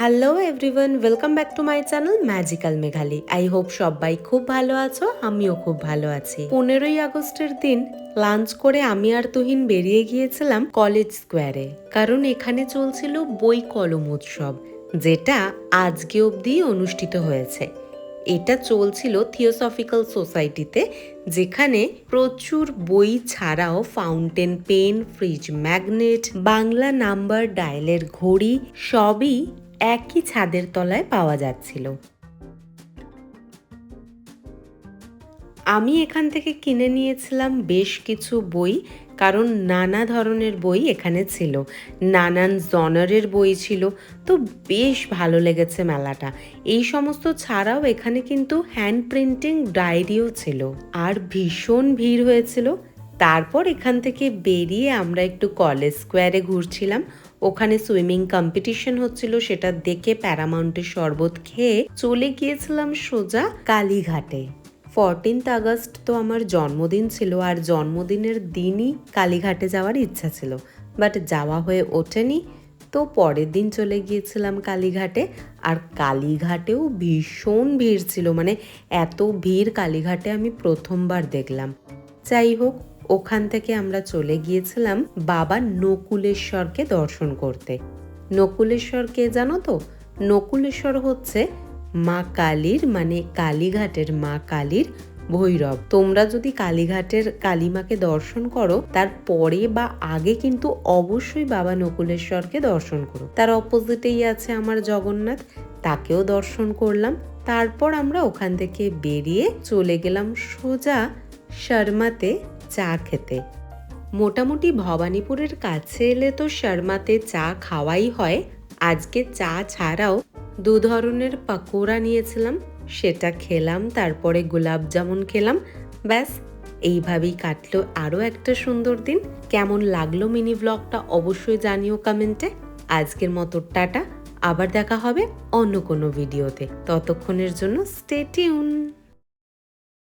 Hello everyone, welcome back to my channel magical Meghali. I hope সবাই খুব ভালো আছো, আমিও খুব ভালো আছি। 15ই আগস্টের দিন লাঞ্চ করে আমি আর তুহিন বেরিয়ে গিয়েছিলাম কলেজ স্কোয়ারে, কারণ এখানে চলছিল বই কলম উৎসব, যেটা আজকে অবধি অনুষ্ঠিত হয়েছে। এটা চলছিল থিওসফিক্যাল সোসাইটিতে, যেখানে প্রচুর বই ছাড়াও fountain pen, fridge magnet, Bangla number ডায়ালের ঘড়ি সবই একই ছাদের তলায় পাওয়া যাচ্ছিল। আমি এখান থেকে কিনে নিয়েছিলাম বেশ কিছু বই, কারণ নানা ধরনের বই এখানে ছিল, নানান জনারের বই ছিল, তো বেশ ভালো লেগেছে মেলাটা। এই সমস্ত ছাড়াও এখানে কিন্তু হ্যান্ড প্রিন্টিং ডায়েরিও ছিল, আর ভীষণ ভিড় হয়েছিল। তারপর এখান থেকে বেরিয়ে আমরা একটু কলেজ স্কোয়ারে ঘুরছিলাম। ওখানে সুইমিং কম্পিটিশন হচ্ছিল, সেটা দেখে প্যারামাউন্টের শরবত খেয়ে চলে গিয়েছিলাম সোজা কালীঘাটে। 14th আগস্ট তো আমার জন্মদিন ছিল, আর জন্মদিনের দিনই কালীঘাটে যাওয়ার ইচ্ছা ছিল, বাট যাওয়া হয়ে ওঠেনি। তো পরের দিন চলে গিয়েছিলাম কালীঘাটে, আর কালীঘাটেও ভীষণ ভিড় ছিল, মানে এত ভিড় কালীঘাটে আমি প্রথমবার দেখলাম। যাই হোক, ওখান থেকে আমরা চলে গিয়েছিলাম বাবা নকুলেশ্বরকে দর্শন করতে। নকুলেশ্বর কে জানো তো? নকুলেশ্বর হচ্ছে মা কালীর, মানে কালীঘাটের মা কালীর ভৈরব। তোমরা যদি কালীঘাটের কালীমাকে দর্শন করো, তার পরে বা আগে কিন্তু অবশ্যই বাবা নকুলেশ্বরকে দর্শন করো। তার অপোজিটেই আছে আমার জগন্নাথ, তাকেও দর্শন করলাম। তারপর আমরা ওখান থেকে বেরিয়ে চলে গেলাম সোজা শর্মাতে চা খেতে। মোটামুটি ভবানীপুরের কাছে এলে তো শর্মাতে চা খাওয়াই হয়। আজকে চা ছাড়াও 2 ধরনের পাকোড়া নিয়েছিলাম, সেটা খেলাম, তারপরে গোলাপ জামুন খেলাম। ব্যাস, এইভাবেই কাটলো আরও একটা সুন্দর দিন। কেমন লাগলো মিনি ব্লগটা অবশ্যই জানিও কমেন্টে। আজকের মতো টাটা, আবার দেখা হবে অন্য কোনো ভিডিওতে। ততক্ষণের জন্য স্টে টিউন।